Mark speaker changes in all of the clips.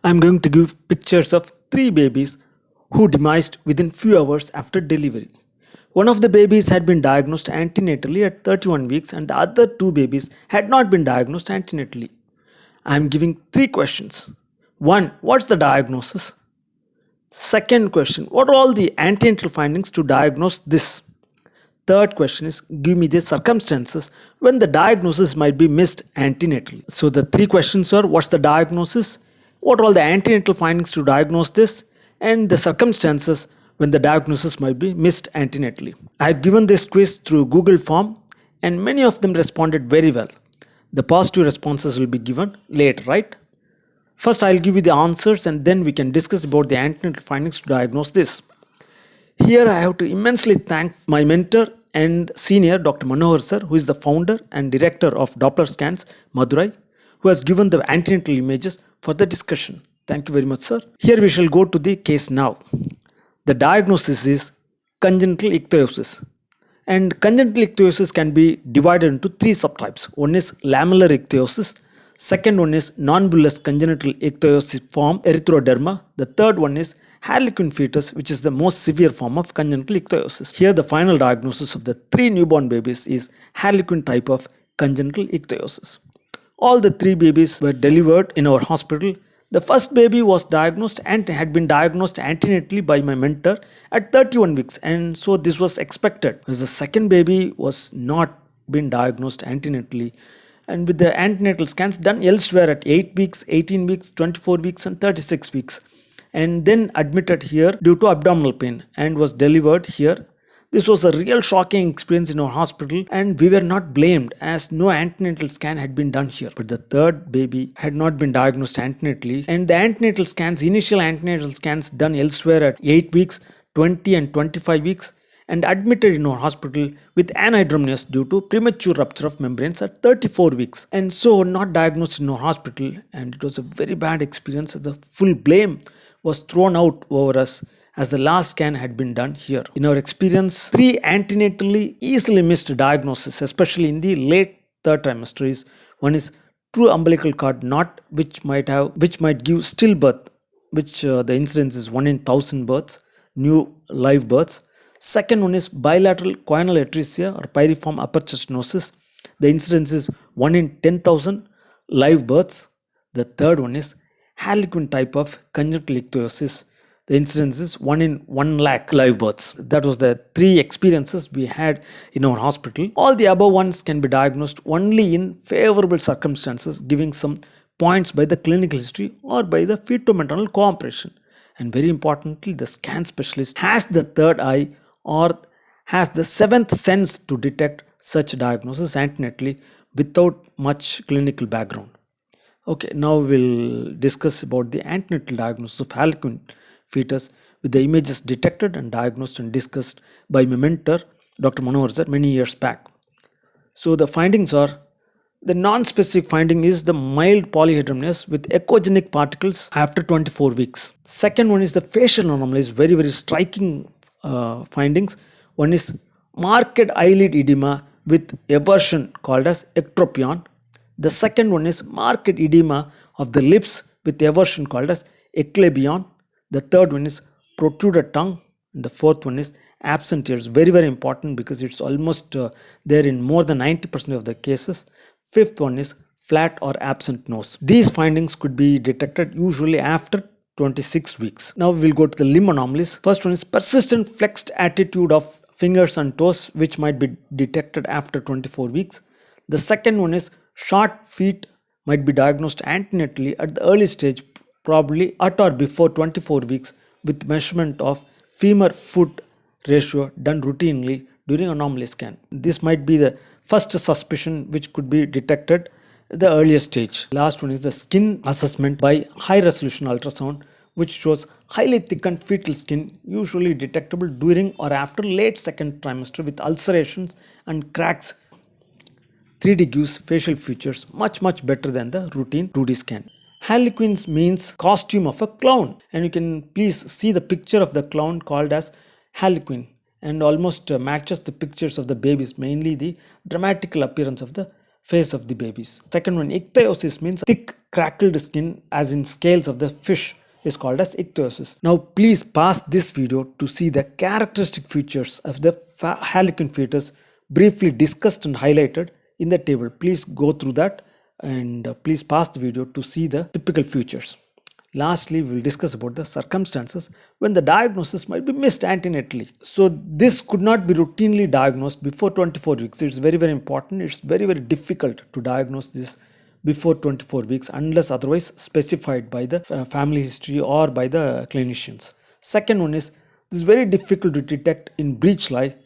Speaker 1: I am going to give pictures of three babies who demised within few hours after delivery. One of the babies had been diagnosed antenatally at 31 weeks and the other two babies had not been diagnosed antenatally. I am giving three questions. 1. What's the diagnosis? Second question, what are all the antenatal findings to diagnose this? Third question is, give me the circumstances when the diagnosis might be missed antenatally. So the three questions are, what's the diagnosis? What are all the antenatal findings to diagnose this? And the circumstances when the diagnosis might be missed antenatally. I have given this quiz through Google form and many of them responded very well. The positive responses will be given later, right? First, I'll give you the answers and then we can discuss about the antenatal findings to diagnose this. Here I have to immensely thank my mentor and senior Dr. Manohar sir, who is the founder and director of Doppler Scans, Madurai, who has given the antenatal images for the discussion. Thank you very much, sir. Here we shall go to the case now. The diagnosis is congenital ichthyosis. And congenital ichthyosis can be divided into three subtypes. One is lamellar ichthyosis. Second one is non-bullous congenital ichthyosis form erythroderma. The third one is harlequin fetus, which is the most severe form of congenital ichthyosis. Here the final diagnosis of the three newborn babies is harlequin type of congenital ichthyosis. All the three babies were delivered in our hospital. The first baby was diagnosed and had been diagnosed antenatally by my mentor at 31 weeks, and so this was expected. Whereas the second baby was not been diagnosed antenatally, and with the antenatal scans done elsewhere at 8 weeks, 18 weeks, 24 weeks and 36 weeks, and then admitted here due to abdominal pain and was delivered here. This was a real shocking experience in our hospital and we were not blamed as no antenatal scan had been done here. But the third baby had not been diagnosed antenatally, and the antenatal scans, initial antenatal scans done elsewhere at 8 weeks, 20 and 25 weeks, and admitted in our hospital with anhydramnios due to premature rupture of membranes at 34 weeks, and so not diagnosed in our hospital, and it was a very bad experience. The full blame was thrown out over us as the last scan had been done here. In our experience, three antenatally easily missed diagnoses, especially in the late third trimester, is one is true umbilical cord knot, which might give stillbirth, which the incidence is 1 in 1000 births, new live births. Second one is bilateral choanal atresia or pyriform upper chest stenosis. The incidence is 1 in 10,000 live births. The third one is harlequin type of congenital ichthyosis. The incidence is 1 in 1 lakh live births. That was the three experiences we had in our hospital. All the above ones can be diagnosed only in favorable circumstances, giving some points by the clinical history or by the feto-maternal cooperation. And very importantly, the scan specialist has the third eye or has the seventh sense to detect such diagnosis antenatally without much clinical background. Okay, now we'll discuss about the antenatal diagnosis of harlequin fetus with the images detected and diagnosed and discussed by my mentor Dr. Manohar sir many years back. So the findings are, the non-specific finding is the mild polyhydramnios with echogenic particles after 24 weeks. Second one is the facial anomalies, very striking findings. One is marked eyelid edema with eversion called as ectropion. The second one is marked edema of the lips with eversion called as eclabion. The third one is protruded tongue. And the fourth one is absent ears. Very important because it's almost there in more than 90% of the cases. Fifth one is flat or absent nose. These findings could be detected usually after 26 weeks. Now we will go to the limb anomalies. First one is persistent flexed attitude of fingers and toes, which might be detected after 24 weeks. The second one is short feet might be diagnosed antenatally at the early stage, probably at or before 24 weeks, with measurement of femur foot ratio done routinely during anomaly scan. This might be the first suspicion which could be detected at the earliest stage. Last one is the skin assessment by high resolution ultrasound, which shows highly thickened fetal skin, usually detectable during or after late second trimester with ulcerations and cracks. 3D gives facial features much better than the routine 2D scan. Harlequins means costume of a clown, and you can please see the picture of the clown called as harlequin, and almost matches the pictures of the babies, mainly the dramatical appearance of the face of the babies. Second one, ichthyosis means thick crackled skin as in scales of the fish is called as ichthyosis. Now please pause this video to see the characteristic features of the harlequin fetus briefly discussed and highlighted in the table. Please go through that and please pause the video to see the typical features. Lastly, we will discuss about the circumstances when the diagnosis might be missed antenatally. So this could not be routinely diagnosed before 24 weeks. It's very, very important. It's very, very difficult to diagnose this before 24 weeks unless otherwise specified by the family history or by the clinicians. Second one is, this is very difficult to detect in breech lie,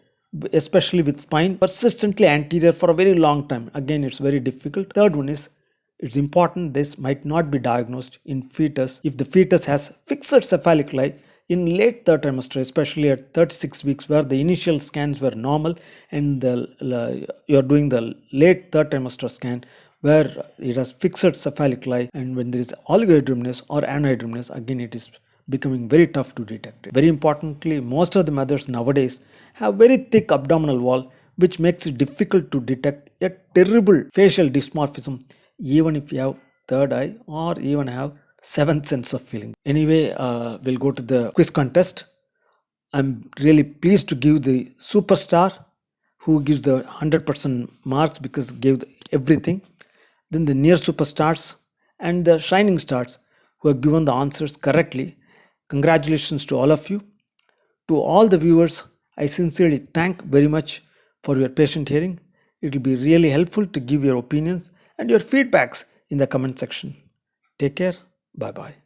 Speaker 1: especially with spine persistently anterior for a very long time. Again, it's very difficult. Third one is, it's important this might not be diagnosed in fetus if the fetus has fixed cephalic lie in late third trimester, especially at 36 weeks where the initial scans were normal and you're doing the late third trimester scan where it has fixed cephalic lie, and when there is oligohydramnios or anhydramnios, again it is becoming very tough to detect. Very importantly, most of the mothers nowadays have very thick abdominal wall which makes it difficult to detect a terrible facial dysmorphism even if you have third eye or even have seventh sense of feeling. Anyway, we'll go to the quiz contest. I'm really pleased to give the superstar who gives the 100% marks because gave everything. Then the near superstars and the shining stars who have given the answers correctly. Congratulations to all of you. To all the viewers, I sincerely thank very much for your patient hearing. It will be really helpful to give your opinions and your feedbacks in the comment section. Take care. Bye bye.